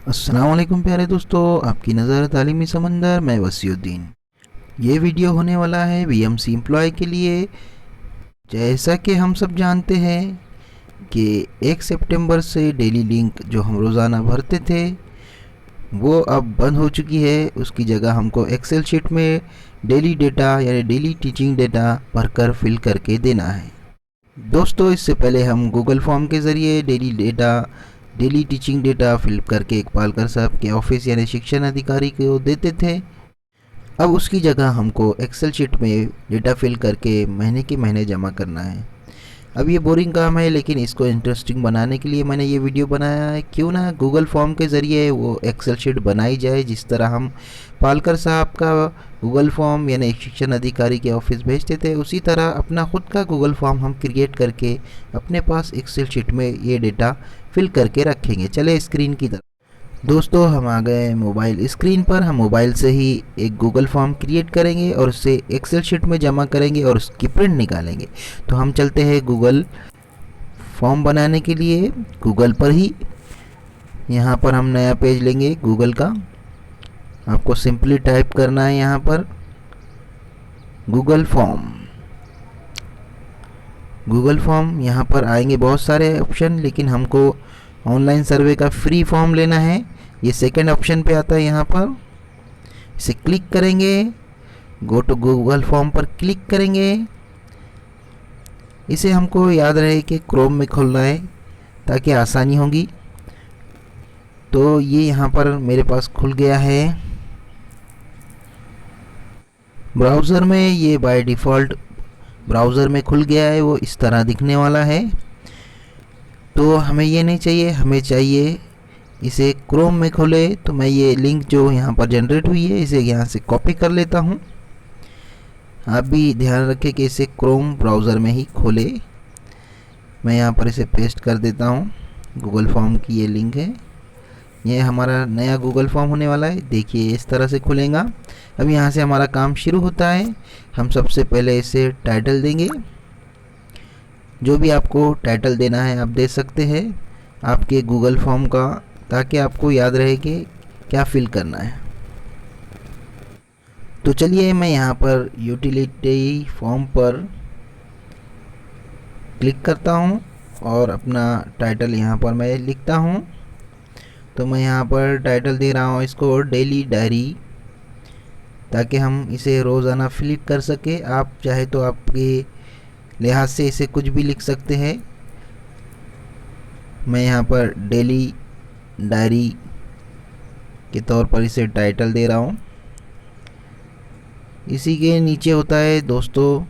अस्सलाम वालेकुम प्यारे दोस्तों, आपकी नज़र तालीमी समंदर, मैं वसीउद्दीन। ये वीडियो होने वाला है बीएमसी एम्प्लॉय के लिए। जैसा कि हम सब जानते हैं कि 1 सितंबर से डेली लिंक जो हम रोज़ाना भरते थे वो अब बंद हो चुकी है। उसकी जगह हमको एक्सेल शीट में डेली डेटा यानी डेली टीचिंग डेटा भरकर फिल करके देना है। दोस्तों, इससे पहले हम गूगल फॉर्म के ज़रिए डेली टीचिंग डेटा फिल करके इकबाल साहब के ऑफिस यानी शिक्षण अधिकारी को देते थे। अब उसकी जगह हमको एक्सेल शीट में डेटा फिल करके महीने के महीने जमा करना है। अब ये बोरिंग काम है, लेकिन इसको इंटरेस्टिंग बनाने के लिए मैंने ये वीडियो बनाया है। क्यों ना गूगल फॉर्म के ज़रिए वो एक्सेल शीट बनाई जाए, जिस तरह हम पालकर साहब का गूगल फॉर्म यानी शिक्षण अधिकारी के ऑफिस भेजते थे, उसी तरह अपना खुद का गूगल फॉर्म हम क्रिएट करके अपने पास एक्सेल शीट में ये डेटा फिल करके रखेंगे। चले स्क्रीन की तरफ। दोस्तों, हम आ गए मोबाइल स्क्रीन पर। हम मोबाइल से ही एक गूगल फॉर्म क्रिएट करेंगे और उसे एक्सेल शीट में जमा करेंगे और उसकी प्रिंट निकालेंगे। तो हम चलते हैं गूगल फॉर्म बनाने के लिए गूगल पर ही। यहाँ पर हम नया पेज लेंगे गूगल का। आपको सिंपली टाइप करना है यहाँ पर गूगल फॉर्म। गूगल फॉर्म यहाँ पर आएंगे बहुत सारे ऑप्शन, लेकिन हमको ऑनलाइन सर्वे का फ्री फॉर्म लेना है। ये सेकंड ऑप्शन पे आता है। यहाँ पर इसे क्लिक करेंगे, गो टू गूगल फॉर्म पर क्लिक करेंगे। इसे हमको याद रहे कि क्रोम में खोलना है ताकि आसानी होगी। तो ये यहाँ पर मेरे पास खुल गया है। ब्राउज़र में ये बाय डिफ़ॉल्ट ब्राउज़र में खुल गया है, वो इस तरह दिखने वाला है। तो हमें ये नहीं चाहिए, हमें चाहिए इसे क्रोम में खोले। तो मैं ये लिंक जो यहाँ पर जनरेट हुई है इसे यहाँ से कॉपी कर लेता हूँ। आप भी ध्यान रखें कि इसे क्रोम ब्राउज़र में ही खोले। मैं यहाँ पर इसे पेस्ट कर देता हूँ। गूगल फॉर्म की ये लिंक है। ये हमारा नया गूगल फॉर्म होने वाला है। देखिए इस तरह से खुलेगा। अब यहाँ से हमारा काम शुरू होता है। हम सबसे पहले इसे टाइटल देंगे। जो भी आपको टाइटल देना है आप दे सकते हैं आपके गूगल फॉर्म का, ताकि आपको याद रहे कि क्या फिल करना है। तो चलिए मैं यहाँ पर यूटिलिटी फॉर्म पर क्लिक करता हूँ और अपना टाइटल यहाँ पर मैं लिखता हूँ। तो मैं यहाँ पर टाइटल दे रहा हूँ इसको डेली डायरी, ताकि हम इसे रोज़ाना फिल कर सके। आप चाहे तो आपके लिहाज से इसे कुछ भी लिख सकते हैं। मैं यहाँ पर डेली डायरी के तौर पर इसे टाइटल दे रहा हूँ। इसी के नीचे होता है दोस्तों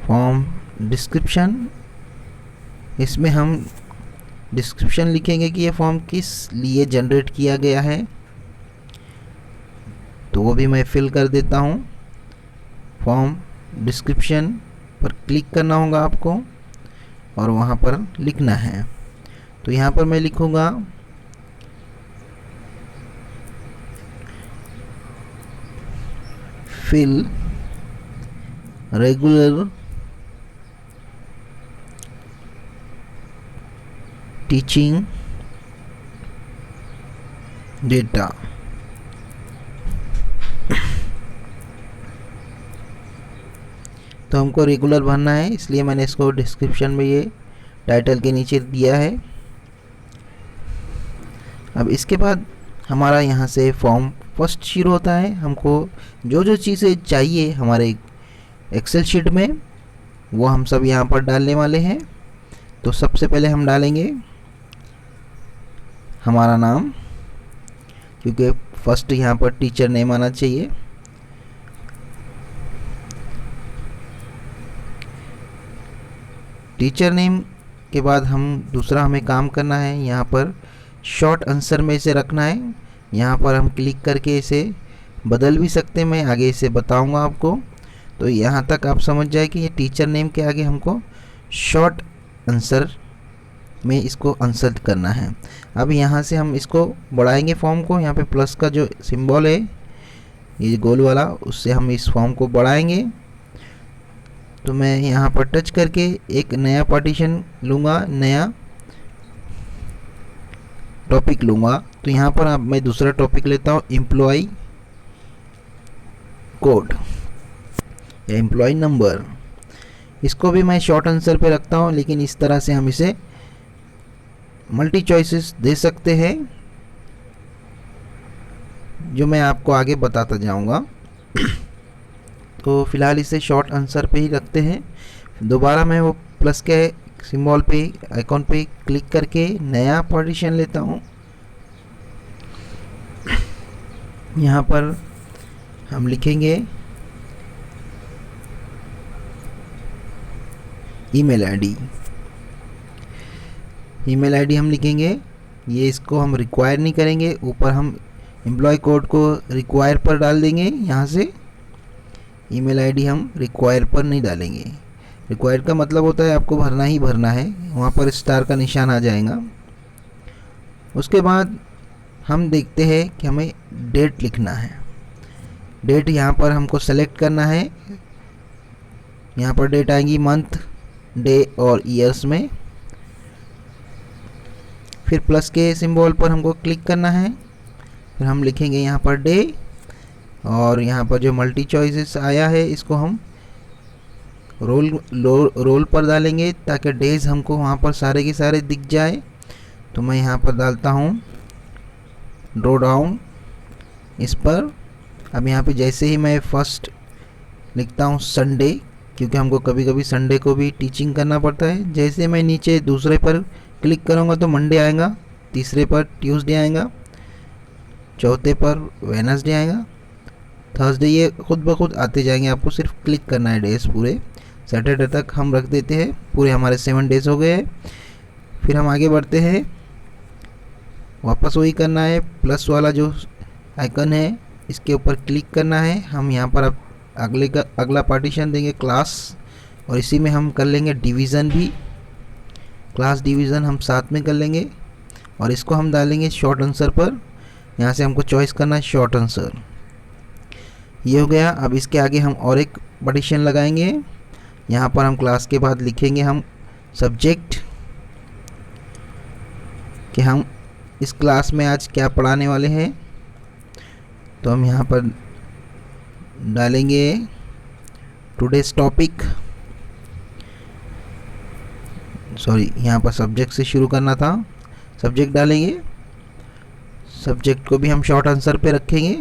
फॉर्म डिस्क्रिप्शन। इसमें हम डिस्क्रिप्शन लिखेंगे कि ये फॉर्म किस लिए जनरेट किया गया है। तो वो भी मैं फिल कर देता हूँ। फॉर्म डिस्क्रिप्शन पर क्लिक करना होगा आपको और वहाँ पर लिखना है। तो यहाँ पर मैं लिखूँगा फिल रेगुलर टीचिंग डेटा। तो हमको रेगुलर भरना है, इसलिए मैंने इसको डिस्क्रिप्शन में ये टाइटल के नीचे दिया है। अब इसके बाद हमारा यहाँ से फॉर्म फर्स्ट शुरू होता है। हमको जो जो चीज़ें चाहिए हमारे एक्सेल शीट में वो हम सब यहाँ पर डालने वाले हैं। तो सबसे पहले हम डालेंगे हमारा नाम, क्योंकि फर्स्ट यहाँ पर टीचर नेम आना चाहिए। टीचर नेम के बाद दूसरा हमें काम करना है, यहाँ पर शॉर्ट आंसर में इसे रखना है। यहाँ पर हम क्लिक करके इसे बदल भी सकते हैं, मैं आगे इसे बताऊंगा आपको। तो यहाँ तक आप समझ जाए कि ये टीचर नेम के आगे हमको शॉर्ट आंसर में इसको आंसर करना है। अब यहाँ से हम इसको बढ़ाएंगे फॉर्म को। यहाँ पे प्लस का जो सिंबल है ये गोल वाला, उससे हम इस फॉर्म को बढ़ाएंगे। तो मैं यहाँ पर टच करके एक नया पार्टीशन लूँगा, नया टॉपिक लूँगा, तो यहाँ पर अब मैं दूसरा टॉपिक लेता हूँ एम्प्लॉय कोड या एम्प्लॉय नंबर। इसको भी मैं शॉर्ट आंसर पे रखता हूँ, लेकिन इस तरह से हम इसे मल्टी चॉइसेस दे सकते हैं, जो मैं आपको आगे बताता जाऊँगा। तो फिलहाल इसे शॉर्ट आंसर पे ही रखते हैं। दोबारा मैं वो प्लस के सिंबल पे, आइकॉन पे क्लिक करके नया पार्टीशन लेता हूँ। यहाँ पर हम लिखेंगे ईमेल आईडी। ईमेल आईडी हम लिखेंगे, ये इसको हम रिक्वायर नहीं करेंगे, ऊपर हम एम्प्लॉय कोड को रिक्वायर पर डाल देंगे। यहाँ से ईमेल आईडी हम रिक्वायर पर नहीं डालेंगे। रिक्वायर का मतलब होता है आपको भरना ही भरना है, वहाँ पर स्टार का निशान आ जाएगा। उसके बाद हम देखते हैं कि हमें डेट लिखना है। डेट यहाँ पर हमको सेलेक्ट करना है। यहाँ पर डेट आएगी मंथ, डे और ईयर्स में। फिर प्लस के सिंबल पर हमको क्लिक करना है, फिर हम लिखेंगे यहाँ पर डे, और यहाँ पर जो मल्टी चॉइसेस आया है इसको हम रोल पर डालेंगे, ताकि डेज हमको वहाँ पर सारे के सारे दिख जाए। तो मैं यहाँ पर डालता हूँ ड्रॉ डाउन इस पर। अब यहाँ पे जैसे ही मैं फर्स्ट लिखता हूँ संडे, क्योंकि हमको कभी कभी संडे को भी टीचिंग करना पड़ता है। जैसे मैं नीचे दूसरे पर क्लिक करूँगा तो मंडे आएगा, तीसरे पर ट्यूसडे आएगा, चौथे पर वेडनेसडे आएगा, थर्सडे, ये खुद ब खुद आते जाएंगे। आपको सिर्फ क्लिक करना है डेज पूरे। सैटरडे तक हम रख देते हैं, पूरे हमारे 7 डेज हो गए हैं। फिर हम आगे बढ़ते हैं, वापस वही करना है, प्लस वाला जो आइकन है इसके ऊपर क्लिक करना है। हम यहाँ पर अब अगला पार्टीशन देंगे क्लास, और इसी में हम कर लेंगे डिवीज़न भी। क्लास डिवीज़न हम साथ में कर लेंगे, और इसको हम डालेंगे शॉर्ट आंसर पर। यहाँ से हमको चॉइस करना है शॉर्ट आंसर। ये हो गया। अब इसके आगे हम और एक पार्टीशन लगाएंगे। यहाँ पर हम क्लास के बाद लिखेंगे हम सब्जेक्ट, कि हम इस क्लास में आज क्या पढ़ाने वाले हैं। तो हम यहाँ पर डालेंगे टुडेज टॉपिक, सॉरी यहाँ पर सब्जेक्ट से शुरू करना था, सब्जेक्ट डालेंगे। सब्जेक्ट को भी हम शॉर्ट आंसर पे रखेंगे।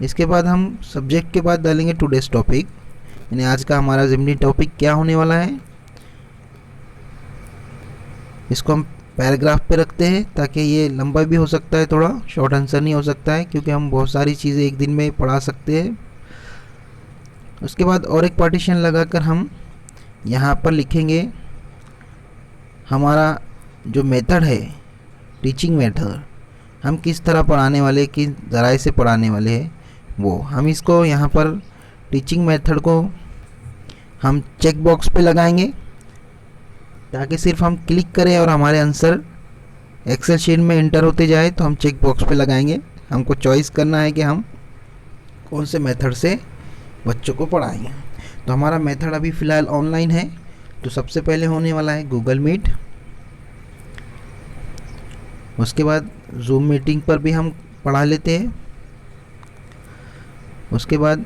इसके बाद हम सब्जेक्ट के बाद डालेंगे टुडेज टॉपिक, यानी आज का हमारा जिमनी टॉपिक क्या होने वाला है। इसको हम पैराग्राफ पे रखते हैं, ताकि ये लंबा भी हो सकता है, थोड़ा शॉर्ट आंसर नहीं हो सकता है, क्योंकि हम बहुत सारी चीज़ें एक दिन में पढ़ा सकते हैं। उसके बाद और एक पार्टीशन लगाकर हम यहाँ पर लिखेंगे हमारा जो मेथड है, टीचिंग मेथड, हम किस तरह पढ़ाने वाले, किस ज़राए से पढ़ाने वाले हैं वो। हम इसको यहाँ पर टीचिंग मेथड को हम चेक बॉक्स पे लगाएंगे, ताकि सिर्फ हम क्लिक करें और हमारे आंसर एक्सेल शीट में एंटर होते जाए। तो हम चेक बॉक्स पे लगाएंगे। हमको चॉइस करना है कि हम कौन से मेथड से बच्चों को पढ़ाएंगे। तो हमारा मेथड अभी फ़िलहाल ऑनलाइन है, तो सबसे पहले होने वाला है गूगल मीट। उसके बाद जूम मीटिंग पर भी हम पढ़ा लेते हैं। उसके बाद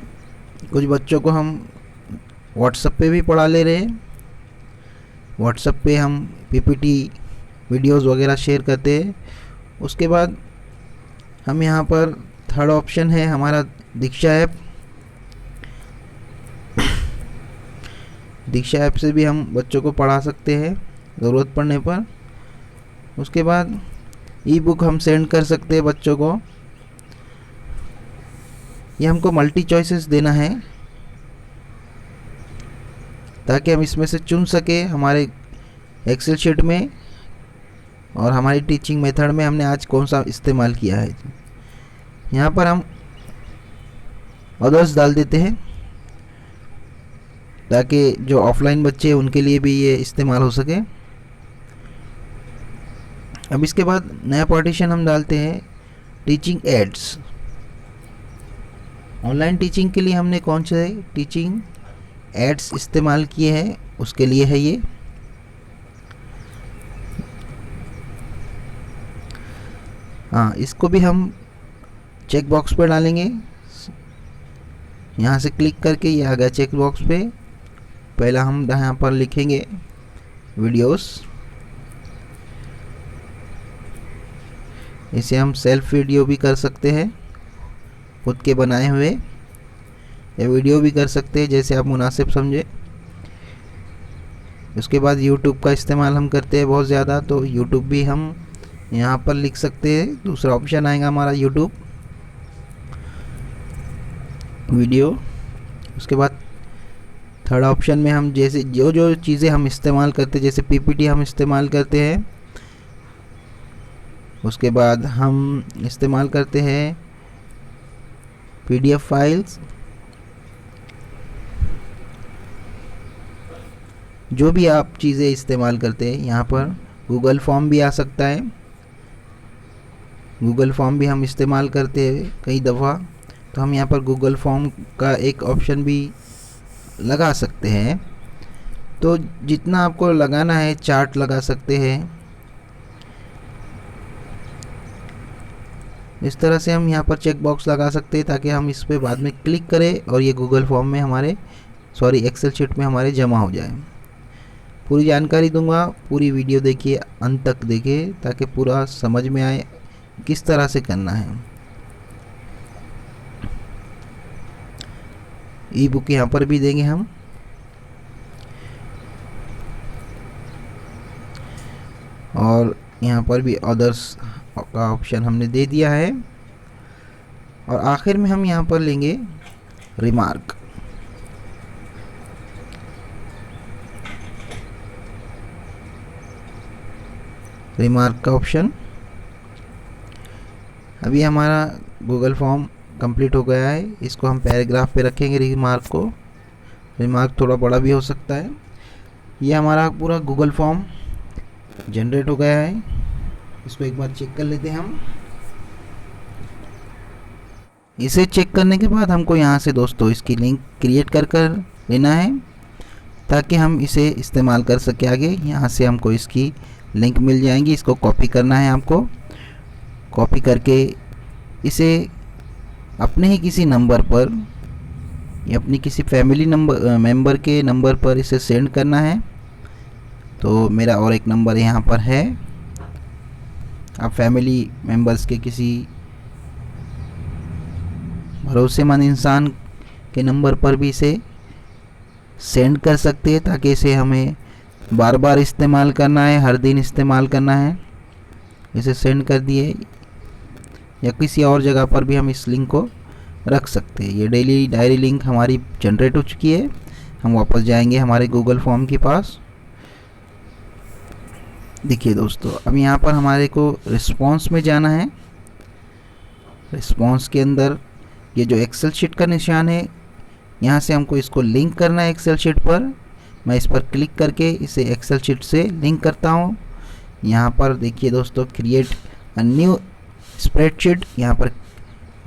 कुछ बच्चों को हम व्हाट्सएप पे भी पढ़ा ले रहे हैं। व्हाट्सएप पे हम पीपीटी वीडियोस वगैरह शेयर करते हैं। उसके बाद हम यहाँ पर थर्ड ऑप्शन है हमारा दीक्षा ऐप। दीक्षा ऐप से भी हम बच्चों को पढ़ा सकते हैं ज़रूरत पड़ने पर। उसके बाद ई बुक हम सेंड कर सकते हैं बच्चों को। ये हमको मल्टी चॉइसेस देना है, ताकि हम इसमें से चुन सके हमारे एक्सेल शीट में, और हमारी टीचिंग मेथड में हमने आज कौन सा इस्तेमाल किया है। यहाँ पर हम अदर्स डाल देते हैं, ताकि जो ऑफलाइन बच्चे हैं उनके लिए भी ये इस्तेमाल हो सके। अब इसके बाद नया पार्टीशन हम डालते हैं टीचिंग एड्स। ऑनलाइन टीचिंग के लिए हमने कौन से टीचिंग एड्स इस्तेमाल किए हैं उसके लिए है ये। हाँ, इसको भी हम चेक बॉक्स पर डालेंगे। यहाँ से क्लिक करके ये आ गया चेक बॉक्स पे। पहला हम यहाँ पर लिखेंगे वीडियोस। इसे हम सेल्फ वीडियो भी कर सकते हैं, खुद के बनाए हुए, या वीडियो भी कर सकते हैं, जैसे आप मुनासिब समझे। उसके बाद यूट्यूब का इस्तेमाल हम करते हैं बहुत ज़्यादा, तो यूट्यूब भी हम यहाँ पर लिख सकते हैं। दूसरा ऑप्शन आएगा हमारा यूट्यूब वीडियो। उसके बाद थर्ड ऑप्शन में हम जैसे जो जो चीज़ें हम इस्तेमाल करते हैं, जैसे पीपीटी हम इस्तेमाल करते हैं, उसके बाद हम इस्तेमाल करते हैं पीडीएफ फाइल्स, जो भी आप चीज़ें इस्तेमाल करते हैं। यहाँ पर गूगल फॉर्म भी आ सकता है, गूगल फॉर्म भी हम इस्तेमाल करते हैं कई दफ़ा, तो हम यहाँ पर गूगल फॉर्म का एक ऑप्शन भी लगा सकते हैं। तो जितना आपको लगाना है, चार्ट लगा सकते हैं। इस तरह से हम यहाँ पर चेक बॉक्स लगा सकते हैं ताकि हम इस पर बाद में क्लिक करें और ये गूगल फॉर्म में हमारे एक्सेल शीट में हमारे जमा हो जाए। पूरी जानकारी दूंगा, पूरी वीडियो देखिए, अंत तक देखिए ताकि पूरा समझ में आए किस तरह से करना है। ई बुक यहाँ पर भी देंगे हम, और यहाँ पर भी अदर्स का ऑप्शन हमने दे दिया है। और आखिर में हम यहाँ पर लेंगे रिमार्क। रिमार्क का ऑप्शन। अभी हमारा गूगल फॉर्म कंप्लीट हो गया है। इसको हम पैराग्राफ पे रखेंगे रिमार्क को। रिमार्क थोड़ा बड़ा भी हो सकता है। ये हमारा पूरा गूगल फॉर्म जनरेट हो गया है। इसको एक बार चेक कर लेते हैं हम। इसे चेक करने के बाद हमको यहाँ से दोस्तों इसकी लिंक क्रिएट कर लेना है ताकि हम इसे इस्तेमाल कर सके आगे। यहाँ से हमको इसकी लिंक मिल जाएंगी। इसको कॉपी करना है आपको। कॉपी करके इसे अपने ही किसी नंबर पर या अपनी किसी फैमिली मेंबर के नंबर पर इसे सेंड करना है। तो मेरा और एक नंबर यहाँ पर है। आप फैमिली मेंबर्स के किसी भरोसेमंद इंसान के नंबर पर भी इसे सेंड कर सकते हैं ताकि इसे हमें बार बार इस्तेमाल करना है, हर दिन इस्तेमाल करना है। इसे सेंड कर दिए, या किसी और जगह पर भी हम इस लिंक को रख सकते हैं। ये डेली डायरी लिंक हमारी जनरेट हो चुकी है। हम वापस जाएंगे हमारे गूगल फॉर्म के पास। देखिए दोस्तों, अब यहाँ पर हमारे को रिस्पॉन्स में जाना है। रिस्पॉन्स के अंदर ये जो एक्सेल शीट का निशान है, यहाँ से हमको इसको लिंक करना है एक्सेल शीट पर। मैं इस पर क्लिक करके इसे एक्सेल शीट से लिंक करता हूँ। यहाँ पर देखिए दोस्तों, क्रिएट अ न्यू स्प्रेडशीट, यहाँ पर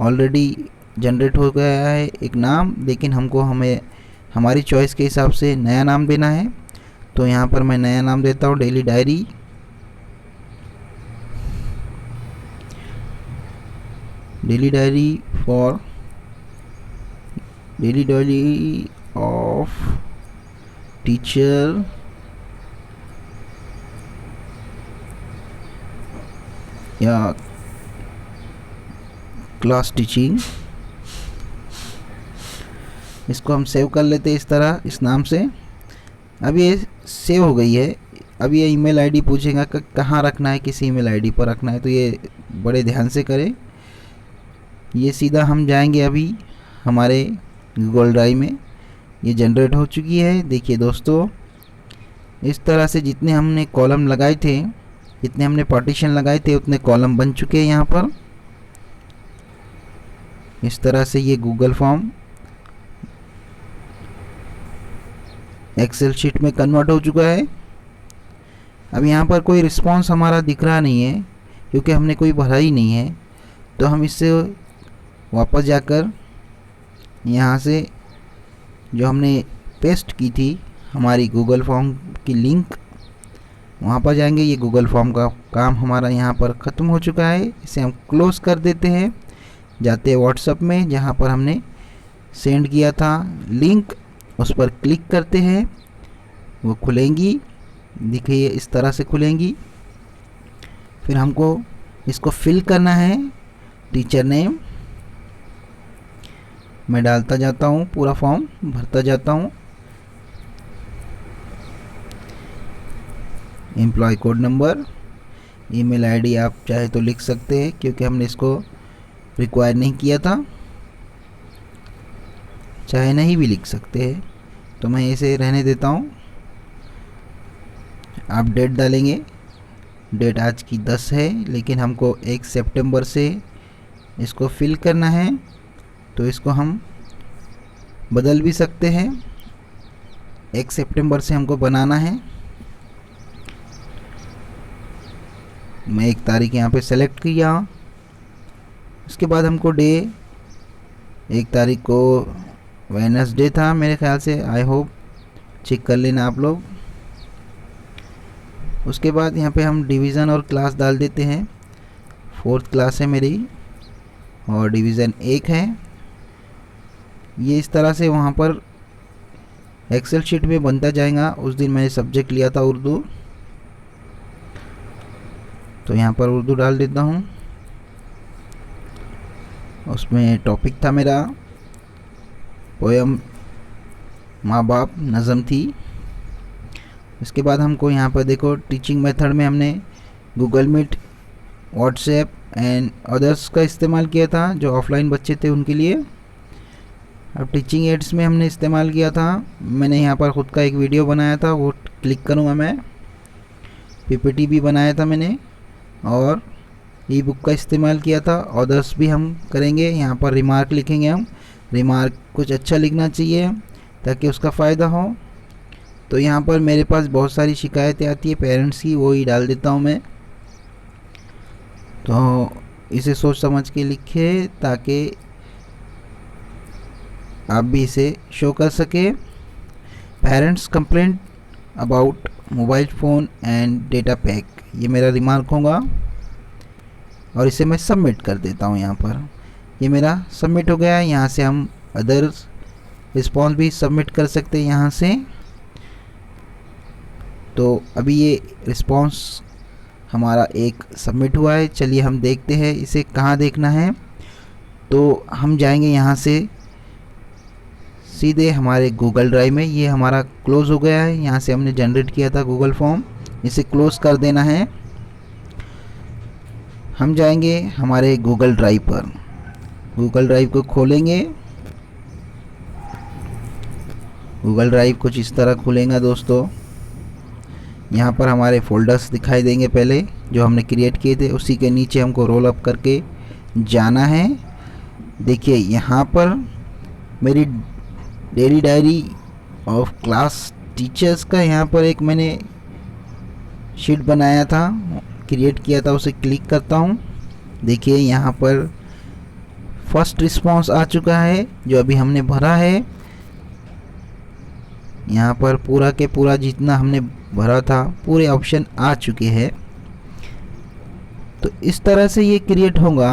ऑलरेडी जनरेट हो गया है एक नाम, लेकिन हमें हमारी चॉइस के हिसाब से नया नाम देना है। तो यहाँ पर मैं नया नाम देता हूँ daily diary. Daily diary of teacher या क्लास टीचिंग। इसको हम सेव कर लेते हैं इस तरह, इस नाम से। अब ये सेव हो गई है। अब ये ईमेल आईडी पूछेगा कि कहाँ रखना है, किस ईमेल आईडी पर रखना है। तो ये बड़े ध्यान से करें। ये सीधा हम जाएंगे अभी हमारे गूगल ड्राइव में। ये जनरेट हो चुकी है। देखिए दोस्तों, इस तरह से जितने हमने कॉलम लगाए थे, जितने हमने पार्टीशन लगाए थे, उतने कॉलम बन चुके हैं यहाँ पर। इस तरह से ये गूगल फॉर्म एक्सेल शीट में कन्वर्ट हो चुका है। अब यहाँ पर कोई रिस्पांस हमारा दिख रहा नहीं है क्योंकि हमने कोई भरा ही नहीं है। तो हम इससे वापस जाकर यहाँ से जो हमने पेस्ट की थी हमारी गूगल फॉर्म की लिंक, वहाँ पर जाएंगे। ये गूगल फॉर्म का काम हमारा यहाँ पर ख़त्म हो चुका है, इसे हम क्लोज कर देते हैं। जाते हैं व्हाट्सएप में, जहाँ पर हमने सेंड किया था लिंक, उस पर क्लिक करते हैं। वो खुलेंगी, देखिए इस तरह से खुलेंगी। फिर हमको इसको फिल करना है, टीचर नेम मैं डालता जाता हूँ, पूरा फॉर्म भरता जाता हूँ। Employ code number, email ID आप चाहे तो लिख सकते हैं, क्योंकि हमने इसको रिक्वायर नहीं किया था, चाहे नहीं भी लिख सकते हैं, तो मैं इसे रहने देता हूँ। आप डेट डालेंगे, डेट आज की 10 है, लेकिन हमको 1 सितंबर से इसको फिल करना है, तो इसको हम बदल भी सकते हैं। 1 सितंबर से हमको बनाना है। मैं 1 तारीख यहाँ पे सेलेक्ट किया। उसके बाद हमको डे 1 तारीख को वेडनेसडे था मेरे ख्याल से, आई होप चेक कर लेना आप लोग। उसके बाद यहाँ पे हम डिवीज़न और क्लास डाल देते हैं। 4th क्लास है मेरी और डिवीज़न 1 है। ये इस तरह से वहाँ पर एक्सेल शीट में बनता जाएगा। उस दिन मैंने सब्जेक्ट लिया था उर्दू, तो यहाँ पर उर्दू डाल देता हूँ। उसमें टॉपिक था मेरा पोयम माँ बाप नज़म थी। इसके बाद हमको यहाँ पर देखो टीचिंग मेथड में हमने Google Meet, WhatsApp and others का इस्तेमाल किया था, जो ऑफलाइन बच्चे थे उनके लिए। अब टीचिंग एड्स में हमने इस्तेमाल किया था, मैंने यहाँ पर ख़ुद का एक वीडियो बनाया था, वो क्लिक करूँगा मैं। पीपीटी भी बनाया था मैंने, और ई बुक का इस्तेमाल किया था। अदर्स भी हम करेंगे। यहाँ पर रिमार्क लिखेंगे हम, रिमार्क कुछ अच्छा लिखना चाहिए ताकि उसका फ़ायदा हो। तो यहाँ पर मेरे पास बहुत सारी शिकायतें आती है पेरेंट्स की, वो ही डाल देता हूँ मैं। तो इसे सोच समझ के लिखे ताकि आप भी इसे शो कर सके। Parents complaint about mobile phone and data pack, ये मेरा रिमार्क होगा, और इसे मैं सबमिट कर देता हूँ। यहाँ पर ये मेरा सबमिट हो गया है। यहाँ से हम अदर रिस्पॉन्स भी सबमिट कर सकते हैं यहाँ से। तो अभी ये रिस्पॉन्स हमारा एक सबमिट हुआ है। चलिए हम देखते हैं इसे कहाँ देखना है। तो हम जाएंगे यहाँ से सीधे हमारे गूगल ड्राइव में। ये हमारा क्लोज़ हो गया है, यहाँ से हमने जनरेट किया था गूगल फॉर्म, इसे क्लोज़ कर देना है। हम जाएंगे हमारे गूगल ड्राइव पर, गूगल ड्राइव को खोलेंगे। गूगल ड्राइव कुछ इस तरह खुलेगा दोस्तों। यहाँ पर हमारे फोल्डर्स दिखाई देंगे पहले जो हमने क्रिएट किए थे, उसी के नीचे हमको रोल अप करके जाना है। देखिए यहाँ पर मेरी daily diary of class teachers का यहाँ पर एक मैंने शीट बनाया था, क्रिएट किया था, उसे क्लिक करता हूँ। देखिए यहाँ पर फर्स्ट रिस्पॉन्स आ चुका है जो अभी हमने भरा है। यहाँ पर पूरा के पूरा जितना हमने भरा था पूरे ऑप्शन आ चुके हैं। तो इस तरह से ये क्रिएट होगा।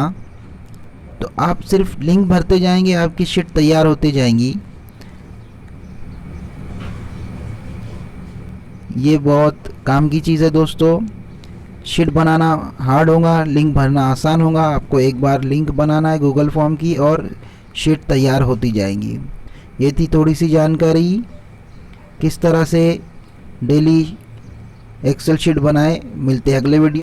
तो आप सिर्फ लिंक भरते जाएंगे, आपकी शीट तैयार होती जाएंगी। ये बहुत काम की चीज़ है दोस्तों। शीट बनाना हार्ड होगा, लिंक भरना आसान होगा। आपको एक बार लिंक बनाना है गूगल फॉर्म की और शीट तैयार होती जाएंगी। ये थी थोड़ी सी जानकारी किस तरह से डेली एक्सेल शीट बनाए। मिलते हैं अगले वीडियो।